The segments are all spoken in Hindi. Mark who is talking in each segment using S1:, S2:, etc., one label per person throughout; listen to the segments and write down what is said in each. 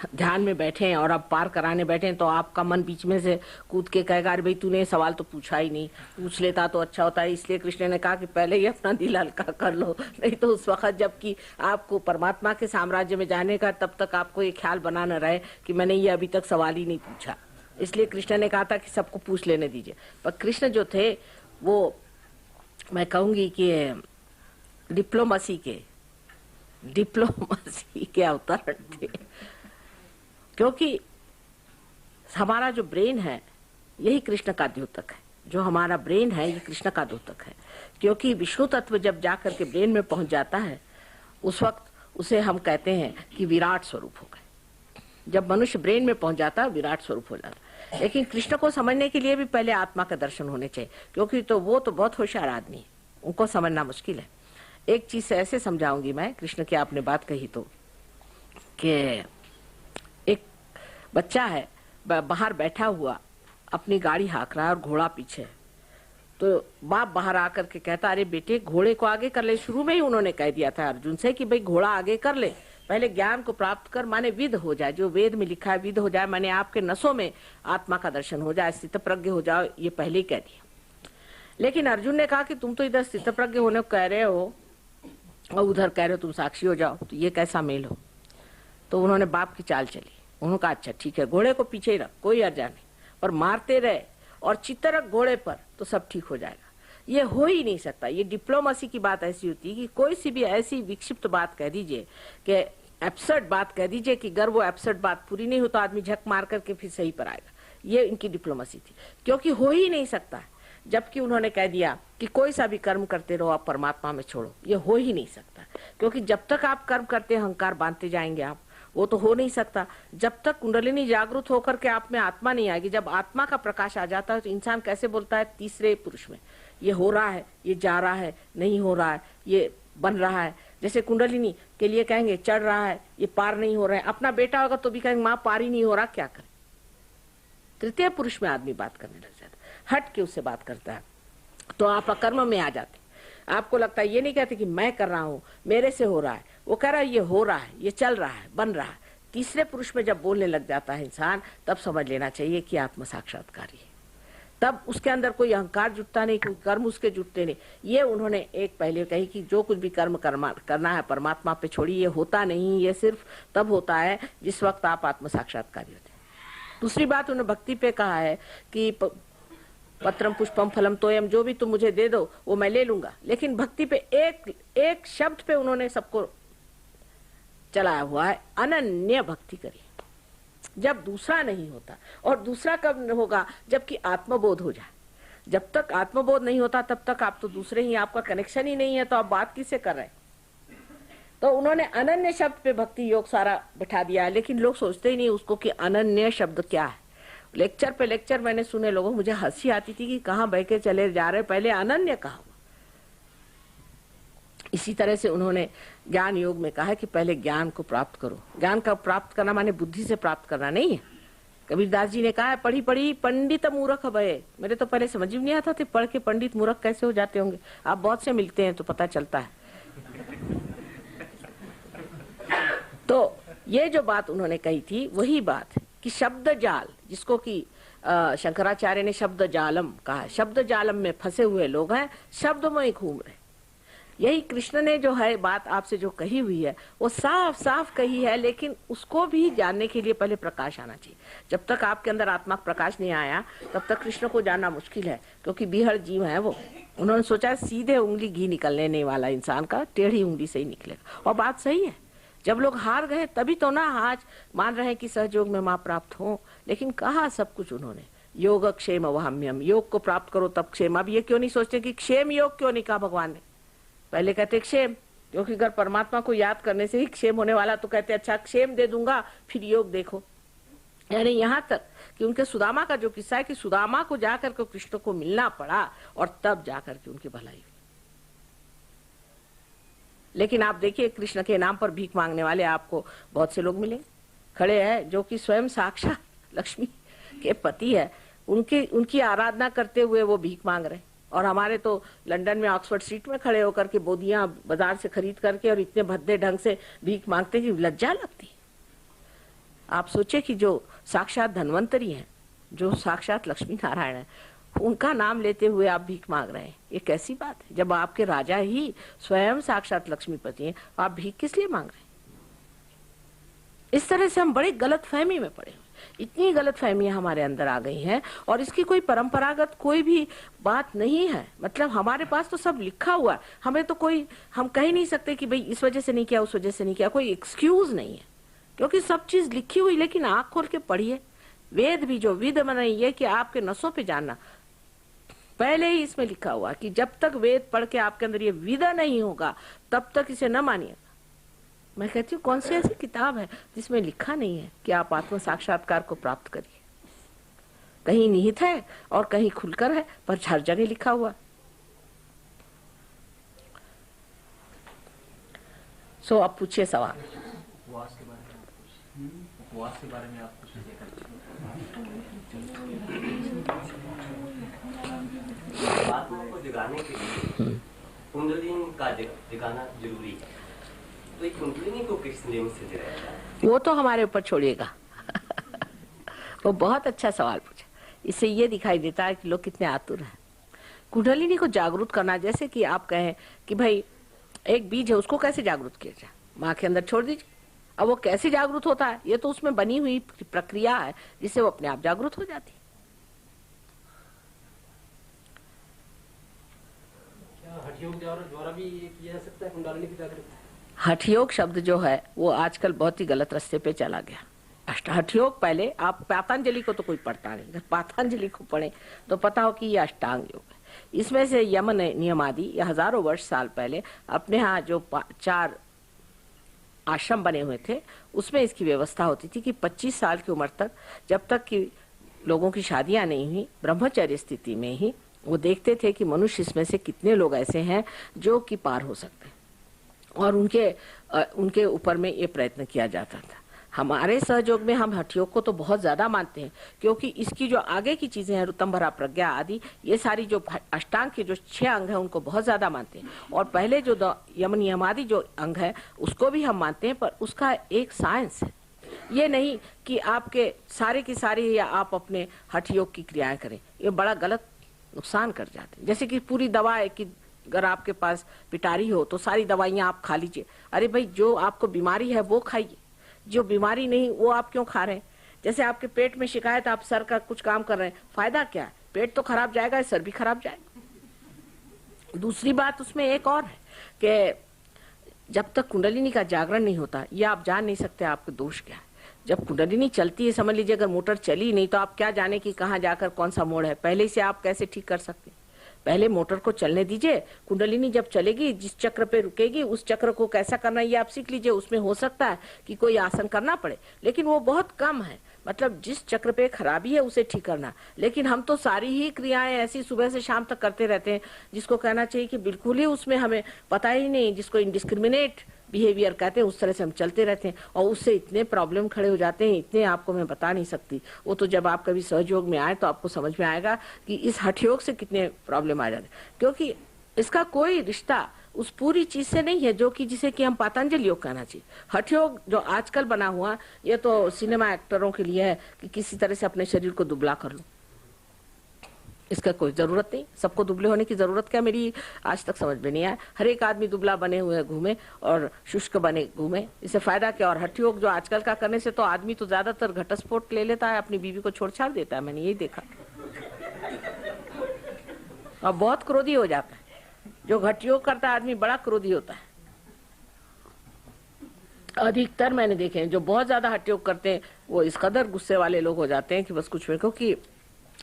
S1: ध्यान में बैठे हैं और आप पार कराने बैठे हैं तो आपका मन बीच में से कूद के कहेगा अरे भाई तूने सवाल तो पूछा ही नहीं, पूछ लेता तो अच्छा होता है। इसलिए कृष्ण ने कहा कि पहले ही अपना दिल हल्का कर लो, नहीं तो उस वक्त जबकि आपको परमात्मा के साम्राज्य में जाने का तब तक आपको ये ख्याल बना न रहे कि मैंने ये अभी तक सवाल ही नहीं पूछा। इसलिए कृष्ण ने कहा था कि सबको पूछ लेने दीजिए। पर कृष्ण जो थे वो मैं कहूंगी कि डिप्लोमेसी के अवतरण थे, क्योंकि हमारा जो ब्रेन है यही कृष्ण का द्योतक है। जो हमारा ब्रेन है ये कृष्ण का द्योतक है, क्योंकि विष्णु तत्व जब जाकर के ब्रेन में पहुंच जाता है उस वक्त उसे हम कहते हैं कि विराट स्वरूप हो गए। जब मनुष्य ब्रेन में पहुंच जाता है विराट स्वरूप हो जाता है। लेकिन कृष्ण को समझने के लिए भी पहले आत्मा का दर्शन होने चाहिए, क्योंकि तो वो तो बहुत होशियार आदमी है, उनको समझना मुश्किल है। एक चीज से ऐसे समझाऊंगी मैं, कृष्ण की आपने बात कही तो, कि एक बच्चा है बाहर बैठा हुआ अपनी गाड़ी हाँक रहा है और घोड़ा पीछे, तो बाप बाहर आकर के कहता अरे बेटे घोड़े को आगे कर ले। शुरू में ही उन्होंने कह दिया था अर्जुन से कि भाई घोड़ा आगे कर ले, पहले ज्ञान को प्राप्त कर, माने विद हो जाए, जो वेद में लिखा है विद हो जाए, माने आपके नसों में आत्मा का दर्शन हो जाए, स्थित प्रज्ञ हो जाओ, ये पहले ही कह दिया। लेकिन अर्जुन ने कहा कि तुम तो इधर स्थित प्रज्ञ होने को कह रहे हो और उधर कह रहे हो तुम साक्षी हो जाओ, तो ये कैसा मेल हो। तो उन्होंने बाप की चाल चली। उन्होंने कहा अच्छा ठीक है, घोड़े को पीछे ही रख, कोई अर्जा नहीं, पर मारते रहे और चित्त रख घोड़े पर तो सब ठीक हो जाएगा। ये हो ही नहीं सकता। ये डिप्लोमेसी की बात ऐसी होती है कि कोई सी भी ऐसी विक्षिप्त बात कह दीजिए कि एब्सर्ड बात कह दीजिए कि अगर वो एब्सर्ड बात पूरी नहीं हो तो आदमी झक मार करके फिर सही पर आएगा। ये इनकी डिप्लोमेसी थी, क्योंकि हो ही नहीं सकता। जबकि उन्होंने कह दिया कि कोई सा भी कर्म करते रहो आप परमात्मा में छोड़ो, ये हो ही नहीं सकता। क्योंकि जब तक आप कर्म करते अहंकार बांधते जाएंगे आप, वो तो हो नहीं सकता। जब तक कुंडलिनी जागृत होकर के आप में आत्मा नहीं आएगी, जब आत्मा का प्रकाश आ जाता है तो इंसान कैसे बोलता है तीसरे पुरुष में, ये हो रहा है, ये जा रहा है, नहीं हो रहा है, ये बन रहा है। जैसे कुंडलिनी के लिए कहेंगे चढ़ रहा है, ये पार नहीं हो रहा है। अपना बेटा होगा तो भी कहेंगे माँ पार ही नहीं हो रहा, क्या करे। तृतीय पुरुष में आदमी बात करने लग जाता है, हट के उससे बात करता है, तो आप अकर्म में आ जाते। आपको लगता है, ये नहीं कहते कि मैं कर रहा हूं, मेरे से हो रहा है, वो कह रहा है ये हो रहा है, ये चल रहा है, बन रहा है। तीसरे पुरुष में जब बोलने लग जाता है इंसान, तब समझ लेना चाहिए कि आत्म साक्षात्कारी है। तब उसके अंदर कोई अहंकार जुटता नहीं, कोई कर्म उसके जुटते नहीं। ये उन्होंने एक पहले कही कि जो कुछ भी कर्म करना है परमात्मा पे छोड़िए, ये होता नहीं, ये सिर्फ तब होता है जिस वक्त आप आत्म साक्षात्कारी होते हैं। दूसरी बात उन्होंने भक्ति पे कहा है कि पत्रम पुष्पम फलम तोयम, जो भी तुम मुझे दे दो वो मैं ले लूंगा। लेकिन भक्ति पे एक शब्द पे उन्होंने सबको चलाया हुआ है, अनन्य भक्ति करिए। जब दूसरा नहीं होता, और दूसरा कब होगा, जबकि आत्मबोध हो जाए। जब तक आत्मबोध नहीं होता तब तक आप तो दूसरे ही, आपका कनेक्शन ही नहीं है, तो आप बात किससे कर रहे हैं। तो उन्होंने अनन्य शब्द पे भक्ति योग सारा बिठा दिया है, लेकिन लोग सोचते ही नहीं उसको कि अनन्य शब्द क्या है। लेक्चर पे लेक्चर मैंने सुने लोगों, मुझे हंसी आती थी कि कहाँ बह के चले जा रहे, पहले अनन्य कहा हुआ। इसी तरह से उन्होंने ज्ञान योग में कहा कि पहले ज्ञान को प्राप्त करो। ज्ञान का प्राप्त करना माने बुद्धि से प्राप्त करना नहीं है। कबीरदास जी ने कहा है पढ़ी पढ़ी पंडित मूर्ख भये। मेरे तो पहले समझ में नहीं आता था पढ़ के पंडित मूर्ख कैसे हो जाते होंगे। आप बहुत से मिलते हैं तो पता चलता है। तो ये जो बात उन्होंने कही थी वही बात है कि शब्द जाल, जिसको कि शंकराचार्य ने शब्द जालम कहा, शब्द जालम में फंसे हुए लोग हैं, शब्द में ही घूम रहे। यही कृष्ण ने जो है बात आपसे जो कही हुई है वो साफ साफ कही है, लेकिन उसको भी जानने के लिए पहले प्रकाश आना चाहिए। जब तक आपके अंदर आत्मा प्रकाश नहीं आया तब तक कृष्ण को जानना मुश्किल है, क्योंकि बीहड़ जीव है वो। उन्होंने सोचा सीधे उंगली घी निकलने वाला इंसान का टेढ़ी उंगली से ही निकलेगा, और बात सही है। जब लोग हार गए तभी तो ना आज मान रहे हैं कि सहयोग में मां प्राप्त हो, लेकिन कहा सब कुछ उन्होंने योग क्षेम वहाम्यम, योग को प्राप्त करो तब क्षेम। अब ये क्यों नहीं सोचते कि क्षेम योग क्यों नहीं कहा भगवान ने, पहले कहते क्षेम, क्योंकि अगर परमात्मा को याद करने से ही क्षेम होने वाला तो कहते अच्छा क्षेम दे दूंगा फिर योग देखो। यानी यहाँ तक कि उनके सुदामा का जो किस्सा है कि सुदामा को जाकर के कृष्ण को मिलना पड़ा और तब जाकर के उनकी भलाई हुई। लेकिन आप देखिए कृष्ण के नाम पर भीख मांगने वाले आपको बहुत से लोग मिले खड़े हैं जो कि स्वयं साक्षात लक्ष्मी के पति है, उनकी आराधना करते हुए वो भीख मांग रहे। और हमारे तो लंदन में ऑक्सफोर्ड स्ट्रीट में खड़े होकर के बोदियां बाजार से खरीद करके और इतने भद्दे ढंग से भीख मांगते कि लज्जा लगती। आप सोचे कि जो साक्षात धन्वंतरी हैं, जो साक्षात लक्ष्मी नारायण है, उनका नाम लेते हुए आप भीख मांग रहे हैं, ये कैसी बात है? जब आपके राजा ही स्वयं साक्षात लक्ष्मीपति हैं, आप भीख किस लिए मांग रहे हैं? इस तरह से हम बड़े गलत फहमी में पड़े, इतनी गलत फहमियां हमारे अंदर आ गई हैं और इसकी कोई परंपरागत कोई भी बात नहीं है। मतलब हमारे पास तो सब लिखा हुआ, हमें तो कोई, हम कह ही नहीं सकते कि भाई इस वजह से नहीं किया, उस वजह से नहीं किया, कोई एक्सक्यूज नहीं है, क्योंकि सब चीज लिखी हुई। लेकिन आंख खोल के पढ़िए, वेद भी जो विद मन ये कि आपके नसों पे जानना, पहले ही इसमें लिखा हुआ कि जब तक वेद पढ़ के आपके अंदर ये विदा नहीं होगा तब तक इसे न मानिएगा। मैं कहती हूँ कौन सी ऐसी किताब है जिसमें लिखा नहीं है कि आप आत्म साक्षात्कार को प्राप्त करिए? कहीं निहित है और कहीं खुलकर है, पर हर जगह लिखा हुआ। सो अब पूछिए सवाल।
S2: उपवास के बारे में आप कुछ आत्मा को जगाने के लिए कुंडलिनी का जगाना जरूरी है, तो कुंडलिनी को किस नियम से जगाया जाए?
S1: वो तो हमारे ऊपर छोड़िएगा। वो बहुत अच्छा सवाल पूछा। इससे ये दिखाई देता है कि लोग कितने आतुर हैं। कुंडलिनी को जागरूक करना, जैसे कि आप कहें कि भाई एक बीज है, उसको कैसे जागरूक किया जाए? माँ के अंदर छोड़ दीजिए। अब वो कैसे जागरूक होता है? ये तो उसमें बनी हुई प्रक्रिया है जिससे वो अपने आप जागरूक हो जाती है।
S2: हठयोग द्वारा भी ये किया जा सकता है कुंडलिनी की जागृति?
S1: हठयोग शब्द जो है वो आजकल बहुत ही गलत रास्ते पे चला गया। हठयोग पहले, आप पतंजलि को तो कोई पढ़ता नहीं, अगर पतंजलि को पढ़े तो पता हो कि ये अष्टांग योग है। इसमें से यम नियम आदि ये हजारों वर्ष साल पहले अपने यहाँ जो 4 आश्रम बने हुए थे उसमें इसकी व्यवस्था होती थी कि 25 साल की उम्र तक, जब तक कि लोगों की शादियां नहीं हुई, ब्रह्मचर्य स्थिति में ही वो देखते थे कि मनुष्य इसमें से कितने लोग ऐसे हैं जो कि पार हो सकते हैं, और उनके ऊपर में ये प्रयत्न किया जाता था। हमारे सहयोग में हम हठयोग को तो बहुत ज्यादा मानते हैं, क्योंकि इसकी जो आगे की चीजें हैं, ऋतंभरा प्रज्ञा आदि, ये सारी जो अष्टांग के जो 6 अंग हैं उनको बहुत ज्यादा मानते हैं। और पहले जो यम नियम आदि जो अंग है उसको भी हम मानते हैं, पर उसका एक साइंस है। ये नहीं कि आपके सारे की सारी या आप अपने हठयोग की क्रियाएं करें, ये बड़ा गलत नुकसान कर जाते हैं। जैसे कि पूरी दवा है कि अगर आपके पास पिटारी हो तो सारी दवाइयां आप खा लीजिए। अरे भाई, जो आपको बीमारी है वो खाइए, जो बीमारी नहीं वो आप क्यों खा रहे हैं? जैसे आपके पेट में शिकायत, आप सर का कुछ काम कर रहे हैं, फायदा क्या है? पेट तो खराब जाएगा, सर भी खराब जाएगा। दूसरी बात उसमें एक और है कि जब तक कुंडलिनी का जागरण नहीं होता, ये आप जान नहीं सकते आपके दोष क्या है। जब कुंडलिनी चलती है, समझ लीजिए अगर मोटर चली नहीं तो आप क्या जाने कि कहाँ जाकर कौन सा मोड़ है, पहले से आप कैसे ठीक कर सकते हैं? पहले मोटर को चलने दीजिए, कुंडलिनी जब चलेगी, जिस चक्र पे रुकेगी उस चक्र को कैसा करना ये आप सीख लीजिए। उसमें हो सकता है कि कोई आसन करना पड़े, लेकिन वो बहुत कम है। मतलब जिस चक्र पे खराबी है उसे ठीक करना। लेकिन हम तो सारी ही क्रियाएं ऐसी सुबह से शाम तक करते रहते हैं, जिसको कहना चाहिए कि बिल्कुल ही उसमें हमें पता ही नहीं, जिसको इंडिस्क्रिमिनेट बिहेवियर कहते हैं, उस तरह से हम चलते रहते हैं और उससे इतने प्रॉब्लम खड़े हो जाते हैं, इतने आपको मैं बता नहीं सकती। वो तो जब आप कभी सहयोग में आए तो आपको समझ में आएगा कि इस हठयोग से कितने प्रॉब्लम आ जाते हैं, क्योंकि इसका कोई रिश्ता उस पूरी चीज से नहीं है जो कि जिसे कि हम पतंजलि योग कहना चाहिए। हठयोग जो आजकल बना हुआ, ये तो सिनेमा एक्टरों के लिए है कि किसी तरह से अपने शरीर को दुबला कर लो। इसका कोई जरूरत नहीं, सबको दुबले होने की जरूरत क्या, मेरी आज तक समझ में नहीं आया। हर एक आदमी दुबला बने हुए घूमे और शुष्क बने घूमे, इससे फायदा क्या? और हठयोग जो आजकल का करने से तो आदमी तो ज्यादातर घटस्फोट ले लेता है, अपनी बीवी को छोड़ छाड़ देता है, मैंने यही देखा। और बहुत क्रोधी हो जाता है जो हठयोग करता है, आदमी बड़ा क्रोधी होता है। अधिकतर मैंने देखे हैं जो बहुत ज्यादा हठयोग करते हैं वो इस कदर गुस्से वाले लोग हो जाते हैं कि बस कुछ में, क्योंकि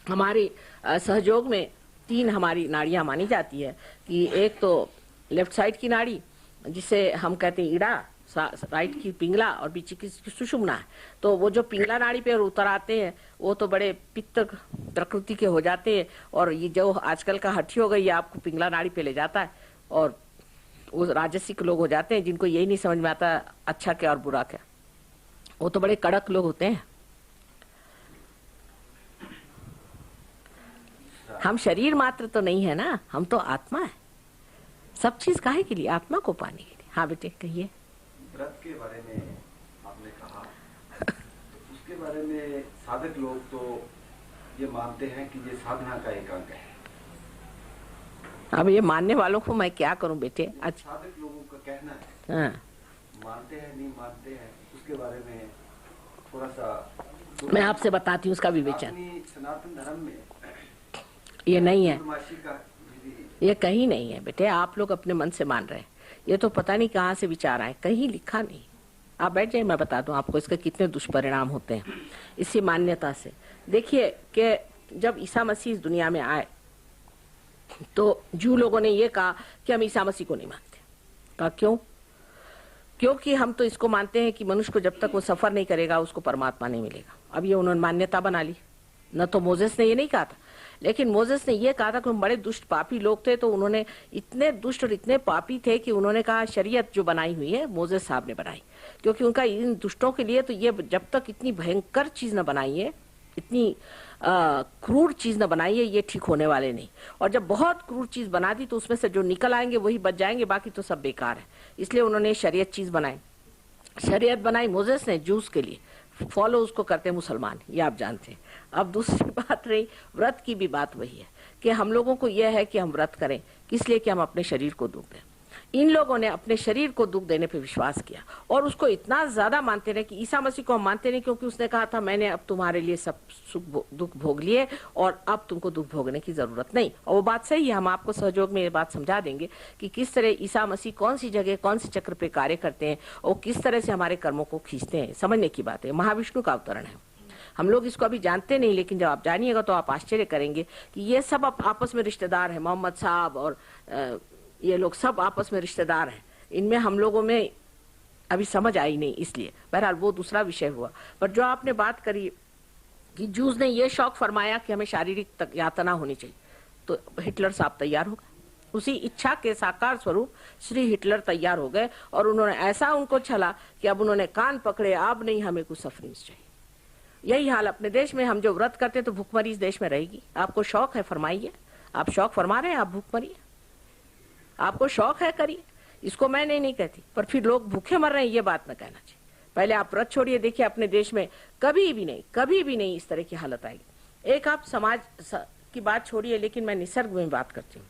S1: हमारी सहयोग में 3 हमारी नाड़ियां मानी जाती है कि एक तो लेफ्ट साइड की नाड़ी जिसे हम कहते हैं ईड़ा, राइट की पिंगला और बीच की सुषुम्ना है। तो वो जो पिंगला नाड़ी पे उतर आते हैं वो तो बड़े पित्त प्रकृति के हो जाते हैं, और ये जो आजकल का हठयोग है ये आपको पिंगला नाड़ी पे ले जाता है, और वो राजसिक लोग हो जाते हैं जिनको यही नहीं समझ में आता अच्छा क्या और बुरा क्या। वो तो बड़े कड़क लोग होते हैं। हम शरीर मात्र तो नहीं है ना, हम तो आत्मा है। सब चीज काहे के लिए? आत्मा को पाने के लिए। हाँ बेटे कहिए।
S3: व्रत के बारे में आपने कहा बारे में साधक लोग तो ये मानते हैं कि ये साधना का एक अंग है।
S1: अब ये मानने वालों को मैं क्या करूं बेटे। अच्छा,
S3: साधक लोगों का कहना है।
S1: हाँ।
S3: मानते हैं नहीं मानते हैं उसके बारे में थोड़ा सा
S1: मैं आपसे बताती हूँ उसका विवेचन।
S3: अपनी सनातन धर्म में
S1: ये नहीं है,
S3: पूर्णमासी का
S1: ये कहीं नहीं है बेटे। आप लोग अपने मन से मान रहे हैं, ये तो पता नहीं कहाँ से विचार आए, कहीं लिखा नहीं। आप बैठ जाइए, मैं बता दूं आपको इसके कितने दुष्परिणाम होते हैं इसी मान्यता से। देखिए कि जब ईसा मसीह इस दुनिया में आए तो जू लोगों ने ये कहा कि हम ईसा मसीह को नहीं मानते। कहा क्यों? क्योंकि हम तो इसको मानते हैं कि मनुष्य को जब तक वो सफर नहीं करेगा उसको परमात्मा नहीं मिलेगा। अब ये उन्होंने मान्यता बना ली। न तो मोजेस ने ये नहीं कहा था, लेकिन मोजेस ने ये कहा था कि हम बड़े दुष्ट पापी लोग थे, तो उन्होंने इतने दुष्ट और इतने पापी थे कि उन्होंने कहा शरीयत जो बनाई हुई है मोजेस साहब ने बनाई, क्योंकि उनका इन दुष्टों के लिए तो ये जब तक इतनी भयंकर चीज न बनाई है, इतनी क्रूर चीज न बनाई है, ये ठीक होने वाले नहीं। और जब बहुत क्रूर चीज बना दी तो उसमें से जो निकल आएंगे वही बच जाएंगे, बाकी तो सब बेकार है। इसलिए उन्होंने शरीयत चीज बनाई। शरीयत बनाई मोजेस ने जूस के लिए, फॉलो उसको करते हैं मुसलमान, ये आप जानते हैं। अब दूसरी बात रही व्रत की, भी बात वही है कि हम लोगों को यह है कि हम व्रत करें किस लिए कि हम अपने शरीर को दुख दें। इन लोगों ने अपने शरीर को दुख देने पे विश्वास किया और उसको इतना ज्यादा मानते रहे कि ईसा मसीह को हम मानते नहीं, क्योंकि उसने कहा था मैंने अब तुम्हारे लिए सब सुख दुख भोग लिए और अब तुमको दुख भोगने की जरूरत नहीं। और वो बात सही है, हम आपको सहयोग में ये बात समझा देंगे कि किस तरह ईसा मसीह कौन सी जगह कौन से चक्र पे कार्य करते हैं और किस तरह से हमारे कर्मों को खींचते हैं। समझने की बात है, महाविष्णु का अवतरण है। हम लोग इसको अभी जानते नहीं, लेकिन जब आप जानिएगा तो आप आश्चर्य करेंगे कि ये सब आपस में रिश्तेदार है। मोहम्मद साहब और ये लोग सब आपस में रिश्तेदार हैं। इनमें हम लोगों में अभी समझ आई नहीं, इसलिए बहरहाल वो दूसरा विषय हुआ। पर जो आपने बात करी कि जूस ने ये शौक फरमाया कि हमें शारीरिक यातना होनी चाहिए, तो हिटलर साहब तैयार हो गए। उसी इच्छा के साकार स्वरूप श्री हिटलर तैयार हो गए और उन्होंने ऐसा उनको छला कि अब उन्होंने कान पकड़े, अब नहीं हमें कुछ सफरिंग चाहिए। यही हाल अपने देश में, हम जो व्रत करते हैं तो भूखमरी इस देश में रहेगी। आपको शौक है, फरमाइए। आप शौक फरमा रहे हैं, आप भूखमरिए। आपको शौक है, करिए। इसको मैं नहीं कहती, पर फिर लोग भूखे मर रहे हैं ये बात न कहना चाहिए। पहले आप व्रत छोड़िए, देखिए अपने देश में कभी भी नहीं इस तरह की हालत आएगी। एक आप समाज की बात छोड़िए, लेकिन मैं निसर्ग में बात करती हूँ।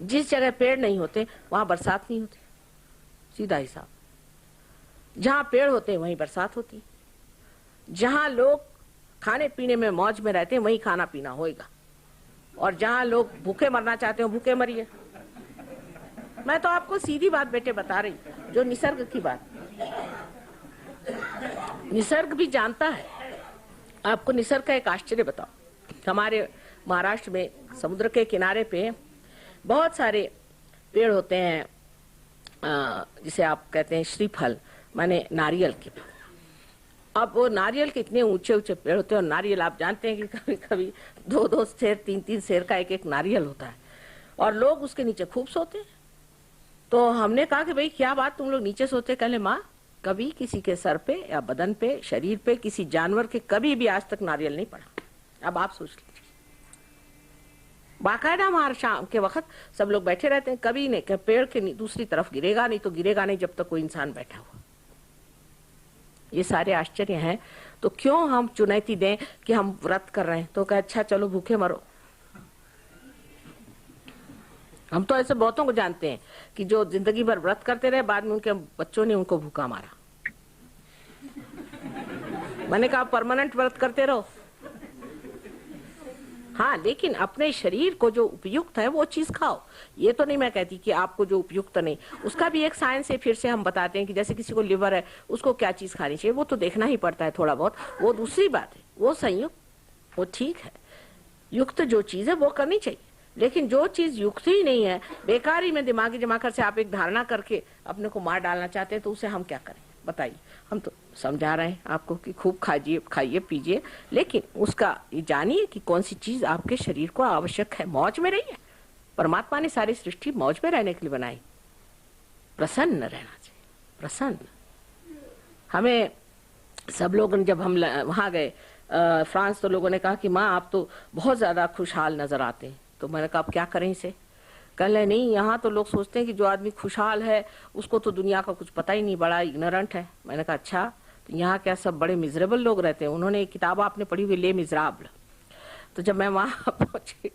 S1: जिस जगह पेड़ नहीं होते वहां बरसात नहीं होती, सीधा हिसाब। जहां पेड़ होते हैं वहीं बरसात होती। जहां लोग खाने पीने में मौज में रहते हैं वहीं खाना पीना होएगा, और जहां लोग भूखे मरना चाहते हो भूखे मरिए। मैं तो आपको सीधी बात बेटे बता रही, जो निसर्ग की बात। निसर्ग भी जानता है। आपको निसर्ग का एक आश्चर्य बताओ, हमारे महाराष्ट्र में समुद्र के किनारे पे बहुत सारे पेड़ होते हैं, जिसे आप कहते हैं श्रीफल, माने नारियल के। अब वो नारियल के इतने ऊंचे ऊंचे पेड़ होते हैं, और नारियल आप जानते हैं कि कभी कभी 2-2 शेर 3-3 शेर का एक नारियल होता है, और लोग उसके नीचे खूब सोते हैं। तो हमने कहा कि भाई क्या बात, तुम लोग नीचे सोते? कहले माँ, कभी किसी के सर पे या बदन पे, शरीर पे, किसी जानवर के कभी भी आज तक नारियल नहीं पड़ा। अब आप सोच लीजिए, बाकायदा हमारे शाम के वक्त सब लोग बैठे रहते हैं, कभी नहीं पेड़ के दूसरी तरफ गिरेगा नहीं, तो गिरेगा नहीं जब तक कोई इंसान बैठा हुआ। ये सारे आश्चर्य हैं। तो क्यों हम चुनौती दें कि हम व्रत कर रहे हैं, तो कहे अच्छा चलो भूखे मरो। हम तो ऐसे बहुतों को जानते हैं कि जो जिंदगी भर व्रत करते रहे, बाद में उनके बच्चों ने उनको भूखा मारा। मैंने कहा परमानेंट व्रत करते रहो। हाँ, लेकिन अपने शरीर को जो उपयुक्त है वो चीज खाओ। ये तो नहीं मैं कहती कि आपको जो उपयुक्त नहीं, उसका भी एक साइंस है। फिर से हम बताते हैं कि जैसे किसी को लिवर है, उसको क्या चीज खानी चाहिए, वो तो देखना ही पड़ता है थोड़ा बहुत, वो दूसरी बात है। वो संयुक्त, वो ठीक है, युक्त जो चीज है वो करनी चाहिए। लेकिन जो चीज युक्त ही नहीं है, बेकारी में दिमागी जमाकर से आप एक धारणा करके अपने को मार डालना चाहते हैं, तो उसे हम क्या करें बताइए। हम तो समझा रहे हैं आपको कि खूब खाइए पीजिए, लेकिन उसका ये जानिए कि कौन सी चीज आपके शरीर को आवश्यक है। मौज में रहिए। परमात्मा ने सारी सृष्टि मौज में रहने के लिए बनाई, प्रसन्न रहना चाहिए, प्रसन्न। हमें सब लोग जब हम वहां गए फ्रांस, तो लोगों ने कहा कि माँ आप तो बहुत ज्यादा खुशहाल नजर आते हैं। तो मैंने कहा अब क्या करें इसे? कहले नहीं, यहाँ तो लोग सोचते हैं कि जो आदमी खुशहाल है उसको तो दुनिया का कुछ पता ही नहीं, बड़ा इग्नोरेंट है। मैंने कहा अच्छा, तो यहाँ क्या सब बड़े मिजरेबल लोग रहते हैं। उन्होंने एक किताब आपने पढ़ी हुई ले मिजराबल, तो जब मैं वहां पहुंची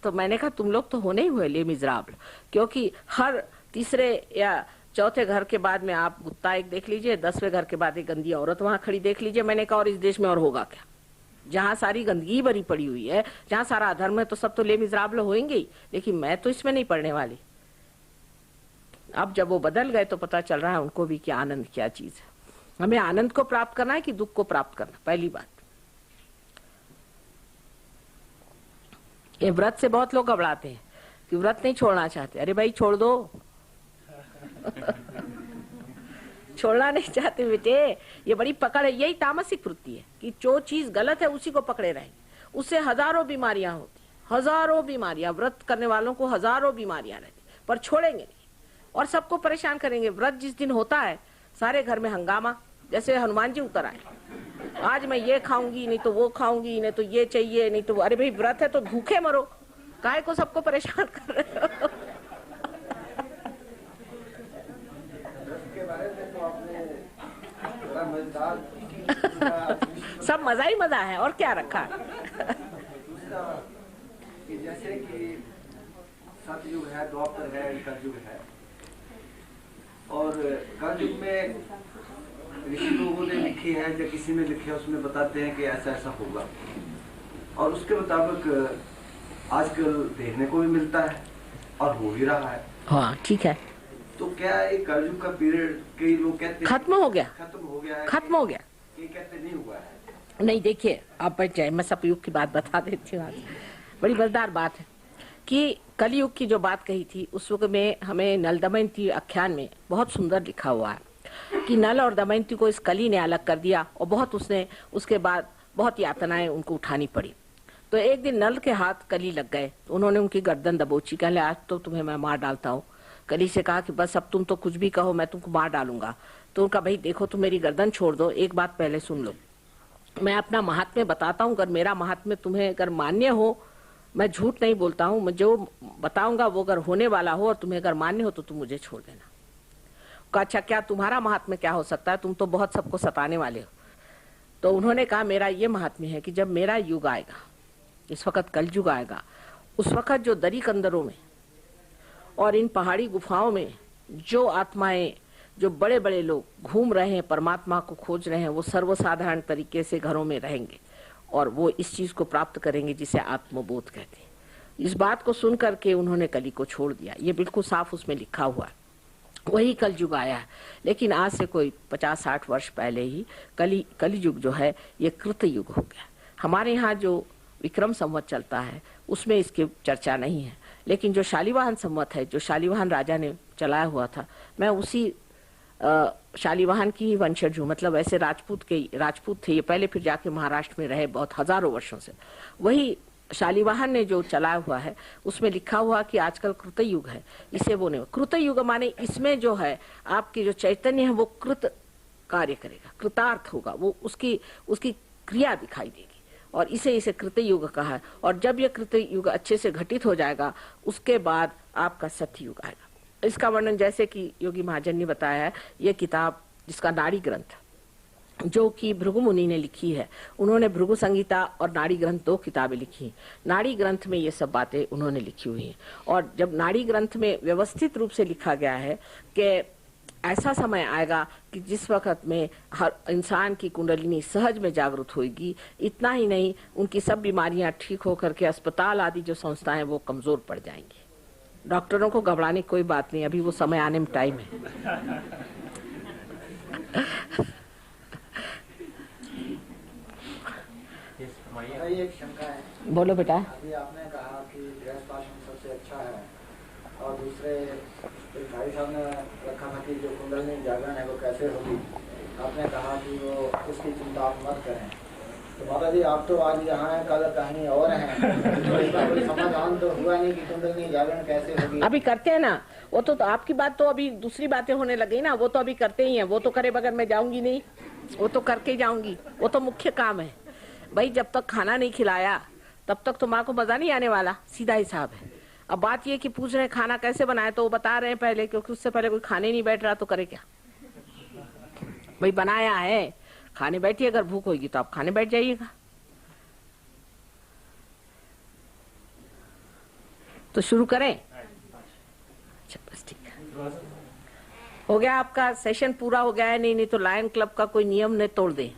S1: तो मैंने कहा तुम लोग तो होने ही हुए ले मिजराबल, क्योंकि हर तीसरे या चौथे घर के बाद में आप कुत्ता एक देख लीजिए, 10वें घर के बाद एक गंदी औरत वहां खड़ी देख लीजिए। मैंने कहा और इस देश में और होगा क्या, जहां सारी गंदगी भरी पड़ी हुई है, जहां सारा अधर्म है, तो सब तो ले मिजराबल होंगे ही, लेकिन मैं तो इसमें नहीं पढ़ने वाली। अब जब वो बदल गए तो पता चल रहा है उनको भी कि आनंद क्या चीज है। हमें आनंद को प्राप्त करना है कि दुख को प्राप्त करना, पहली बात। ये व्रत से बहुत लोग घबराते हैं कि व्रत नहीं छोड़ना चाहते। अरे भाई छोड़ दो छोड़ना नहीं चाहते बेटे, ये बड़ी पकड़ है। यही तामसिक वृत्ति है कि जो चीज गलत है उसी को पकड़े रहेंगे। उससे हजारों बीमारियां होती, हजारों बीमारियां, व्रत करने वालों को हजारों बीमारियां रहती, पर छोड़ेंगे नहीं और सबको परेशान करेंगे। व्रत जिस दिन होता है सारे घर में हंगामा, जैसे हनुमान जी उतर आए, आज मैं ये खाऊंगी, नहीं तो वो खाऊंगी, नहीं तो ये चाहिए, नहीं तो अरे भाई व्रत है तो भूखे मरो, काहे को सबको परेशान कर रहे हो। सब मजा ही मजा है और क्या रखा।
S3: दूसरा कि जैसे कि सतयुग है, द्वापर है, कलयुग है, और कलयुग में ऋषि लोगों ने लिखी है या किसी ने लिखी है, उसमें बताते हैं कि ऐसा ऐसा होगा, और उसके मुताबिक आजकल देखने को भी मिलता है और हो भी रहा है।
S1: हाँ ठीक है।
S3: तो क्या एक कलयुग का पीरियड कई लोग कहते हैं
S1: खत्म हो गया,
S3: खत्म हो गया है,
S1: खत्म हो गया,
S3: कई कहते नहीं हुआ है।
S1: नहीं देखिए आप बैठ जाए, मैं सतयुग की बात बता देती हूँ। बड़ी मजेदार बात है कि कलयुग की जो बात कही थी उस वक्त में हमें नल दमयंती आख्यान में बहुत सुंदर लिखा हुआ है कि नल और दमयंती को इस कली ने अलग कर दिया और बहुत उसने उसके बाद बहुत यातनाएं उनको उठानी पड़ी। तो एक दिन नल के हाथ कली लग गए, तो उन्होंने उनकी गर्दन दबोची, कहले आज तो तुम्हें मैं मार डालता हूँ। कली से कहा कि बस अब तुम तो कुछ भी कहो मैं तुमको मार डालूंगा। तो उनका भाई देखो तुम मेरी गर्दन छोड़ दो, एक बात पहले सुन लो, मैं अपना महात्म्य बताता हूँ, अगर मेरा महात्म्य तुम्हें अगर मान्य हो, मैं झूठ नहीं बोलता हूँ, मैं जो बताऊंगा वो अगर होने वाला हो और तुम्हें अगर मान्य हो तो तुम मुझे छोड़ देना। कहा अच्छा क्या तुम्हारा महात्म्य क्या हो सकता है, तुम तो बहुत सबको सताने वाले हो। तो उन्होंने कहा मेरा ये महात्म्य है कि जब मेरा युग आएगा, इस वक्त कलयुग आएगा, उस वक्त जो दरी कंदरों में और इन पहाड़ी गुफाओं में जो आत्माएं, जो बड़े बड़े लोग घूम रहे हैं, परमात्मा को खोज रहे हैं, वो सर्वसाधारण तरीके से घरों में रहेंगे और वो इस चीज को प्राप्त करेंगे जिसे आत्मबोध कहते हैं। इस बात को सुन करके उन्होंने कली को छोड़ दिया। ये बिल्कुल साफ उसमें लिखा हुआ है, वही कलयुग आया है। लेकिन आज से कोई 50-60 वर्ष पहले ही कलयुग जो है ये कृत युग हो गया। हमारे यहाँ जो विक्रम संवत चलता है उसमें इसकी चर्चा नहीं है, लेकिन जो शालिवाहन संवत है, जो शालिवाहन राजा ने चलाया हुआ था, मैं उसी शालिवाहन की वंशज हूँ। मतलब ऐसे राजपूत थे ये पहले, फिर जाके महाराष्ट्र में रहे बहुत हजारों वर्षों से। वही शालिवाहन ने जो चलाया हुआ है उसमें लिखा हुआ कि आजकल कृत युग है, इसे वो नहीं। कृत युग माने इसमें जो है आपकी जो चैतन्य है वो कृत कार्य करेगा, कृतार्थ होगा, वो उसकी क्रिया दिखाई देगी, और इसे कृत युग कहा है। और जब ये कृत युग अच्छे से घटित हो जाएगा उसके बाद आपका सत्य युग आएगा। इसका वर्णन जैसे कि योगी महाजन ने बताया है, ये किताब जिसका नाड़ी ग्रंथ जो कि भृगु मुनि ने लिखी है, उन्होंने भृगु संहिता और नाड़ी ग्रंथ 2 किताबें लिखी। नाड़ी ग्रंथ में ये सब बातें उन्होंने लिखी हुई हैं, और जब नाड़ी ग्रंथ में व्यवस्थित रूप से लिखा गया है कि ऐसा समय आएगा कि जिस वक्त में हर इंसान की कुंडलिनी सहज में जागृत होगी। इतना ही नहीं, उनकी सब बीमारियां ठीक होकर के अस्पताल आदि जो संस्थाएं वो कमजोर पड़ जाएंगी। डॉक्टरों को घबराने की कोई बात नहीं, अभी वो समय आने में टाइम है।
S3: एक शंका है।
S1: बोलो बेटा।
S3: अभी आपने कहा कि गृहस्थ आश्रम सबसे अच्छा है, और दूसरे भाई साहब ने रखा था कि जो कुंडलिनी जागरण है वो कैसे होगी। आपने कहा कि वो उसकी चिंता आप मत करें। तो माता जी आप तो आज यहाँ हैं, कल कहीं और हैं, तो इसका कोई समाधान तो हुआ नहीं कि कुंडलिनी जागरण कैसे होगी।
S1: अभी करते हैं ना, वो तो आपकी बात तो अभी दूसरी बातें होने लगी ना, वो तो अभी करते ही हैं। वो तो करे बगैर मैं जाऊंगी नहीं, वो तो करके जाऊंगी, वो तो मुख्य काम है भाई। जब तक खाना नहीं खिलाया तब तक तो माँ को मजा नहीं आने वाला, सीधा हिसाब है। अब बात ये कि पूछ रहे हैं खाना कैसे बनाए, तो वो बता रहे हैं पहले, क्योंकि उससे पहले कोई खाने नहीं बैठ रहा तो करे क्या भाई। बनाया है खाने बैठिए, अगर भूख होगी तो आप खाने बैठ जाइएगा। तो शुरू करें? अच्छा बस ठीक है, हो गया आपका सेशन पूरा हो गया है। नहीं तो लायन क्लब का कोई नियम ने तोड़ दे।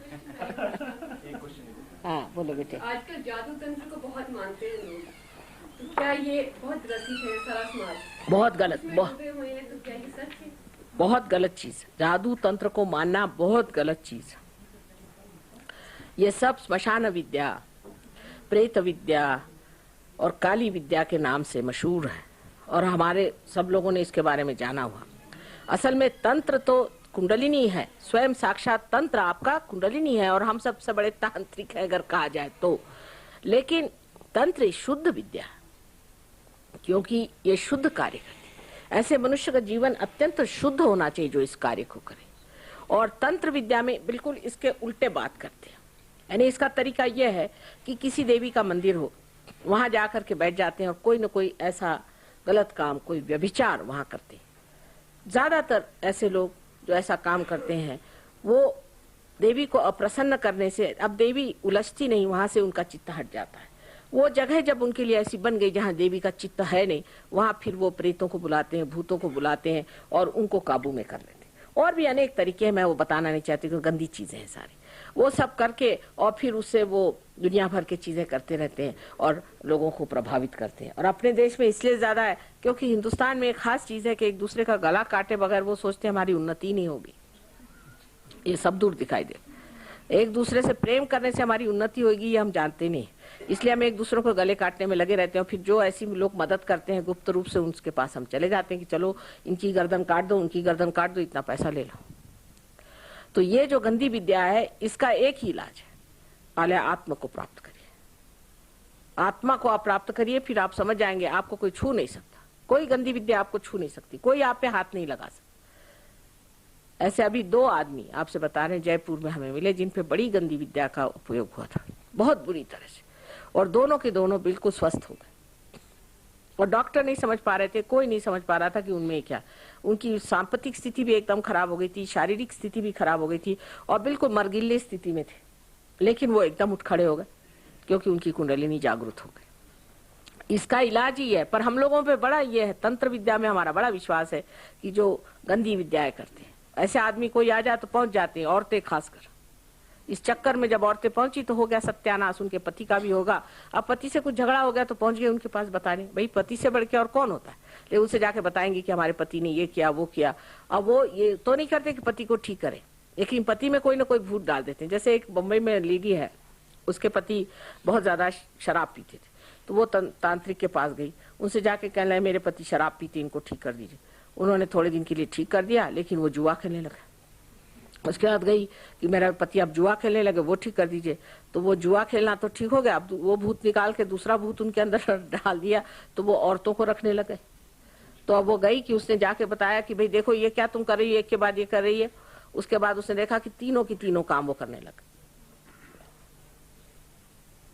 S1: हाँ बोलो बेटे।
S4: आजकल जादू तंत्र को बहुत मानते हैं लोग, तो क्या ये बहुत ग्रसित है सारा समाज?
S1: बहुत गलत,
S4: डूबे हुए हैं, तो क्या ये सच है?
S1: बहुत गलत चीज। जादू तंत्र को मानना बहुत गलत चीज। ये सब स्मशान विद्या, प्रेत विद्या और काली विद्या के नाम से मशहूर है और हमारे सब लोगों ने इसके बारे में जाना हुआ। असल में तंत्र तो कुंडलिनी है, स्वयं साक्षात तंत्र आपका कुंडलिनी है और हम सबसे बड़े तांत्रिक है अगर कहा जाए तो। लेकिन तंत्र शुद्ध विद्या, क्योंकि ये शुद्ध कार्य करती है। ऐसे मनुष्य का जीवन अत्यंत शुद्ध होना चाहिए जो इस कार्य को करे। और तंत्र विद्या में बिल्कुल इसके उल्टे बात करते हैं। यानी इसका तरीका यह है कि किसी देवी का मंदिर हो, वहां जाकर के बैठ जाते हैं और कोई न कोई ऐसा गलत काम, कोई व्यभिचार वहां करते हैं। ज्यादातर ऐसे लोग जो ऐसा काम करते हैं वो देवी को अप्रसन्न करने से, अब देवी उलझती नहीं, वहां से उनका चित्त हट जाता है। वो जगह जब उनके लिए ऐसी बन गई जहाँ देवी का चित्त है नहीं, वहां फिर वो प्रेतों को बुलाते हैं, भूतों को बुलाते हैं और उनको काबू में कर लेते हैं। और भी अनेक तरीके हैं, मैं वो बताना नहीं चाहती क्योंकि गंदी चीजें हैं सारी। वो सब करके और फिर उससे वो दुनिया भर की चीजें करते रहते हैं और लोगों को प्रभावित करते हैं। और अपने देश में इसलिए ज्यादा है क्योंकि हिंदुस्तान में एक खास चीज है कि एक दूसरे का गला काटे बगैर वो सोचते हैं हमारी उन्नति नहीं होगी। ये सब दूर दिखाई दे। एक दूसरे से प्रेम करने से हमारी उन्नति होगी ये हम जानते नहीं, इसलिए हम एक दूसरे को गले काटने में लगे रहते हैं। फिर जो ऐसी लोग मदद करते हैं गुप्त रूप से, उनके पास हम चले जाते हैं कि चलो इनकी गर्दन काट दो, उनकी गर्दन काट दो, इतना पैसा ले लो। तो ये जो गंदी विद्या है इसका एक ही इलाज है, पहले आत्मा को प्राप्त करिए। आत्मा को आप प्राप्त करिए, फिर आप समझ जाएंगे आपको कोई छू नहीं सकता। कोई गंदी विद्या आपको छू नहीं सकती, कोई आप पे हाथ नहीं लगा सकता। ऐसे अभी 2 आदमी आपसे बता रहे हैं जयपुर में हमें मिले जिन पे बड़ी गंदी विद्या का उपयोग हुआ था, बहुत बुरी तरह से, और दोनों के दोनों बिल्कुल स्वस्थ हो गए। और डॉक्टर नहीं समझ पा रहे थे, कोई नहीं समझ पा रहा था कि उनमें क्या, उनकी सांपत्तिक स्थिति भी एकदम खराब हो गई थी, शारीरिक स्थिति भी खराब हो गई थी और बिल्कुल मरगिल्ले स्थिति में थे। लेकिन वो एकदम उठ खड़े हो गए क्योंकि उनकी कुंडलिनी जागृत हो गई। इसका इलाज ही है। पर हम लोगों पे बड़ा ये है, तंत्र विद्या में हमारा बड़ा विश्वास है कि जो गंदी विद्याएं करते हैं ऐसे आदमी कोई आ जाए तो पहुंच जाते हैं, औरतें खासकर। इस चक्कर में जब औरतें पहुंची तो हो गया सत्यानाश, उनके पति का भी होगा। अब पति से कुछ झगड़ा हो गया तो पहुंच गए उनके पास बताने, भाई पति से बढ़ के और कौन होता है। लेकिन उनसे जाके बताएंगे कि हमारे पति ने ये किया वो किया। अब वो ये तो नहीं करते कि पति को ठीक करे, लेकिन पति में कोई ना कोई भूत डाल देते हैं। जैसे एक बम्बई में लेडी है, उसके पति बहुत ज्यादा शराब पीते थे, तो वो तांत्रिक के पास गई, उनसे जाके कहने लगे मेरे पति शराब पीते, इनको ठीक कर दीजिए। उन्होंने थोड़े दिन के लिए ठीक कर दिया, लेकिन वो जुआ खेलने लगा। उसके बाद गई कि मेरा पति अब जुआ खेलने लगे, वो ठीक कर दीजिए। तो वो जुआ खेलना तो ठीक हो गया, अब वो भूत निकाल के दूसरा भूत उनके अंदर डाल दिया, तो वो औरतों को रखने लगे। तो अब वो गई कि उसने जाके बताया कि भाई देखो ये क्या तुम कर रही है, एक के बाद ये कर रही है। उसके बाद उसने देखा कि तीनों की तीनों काम वो करने लगे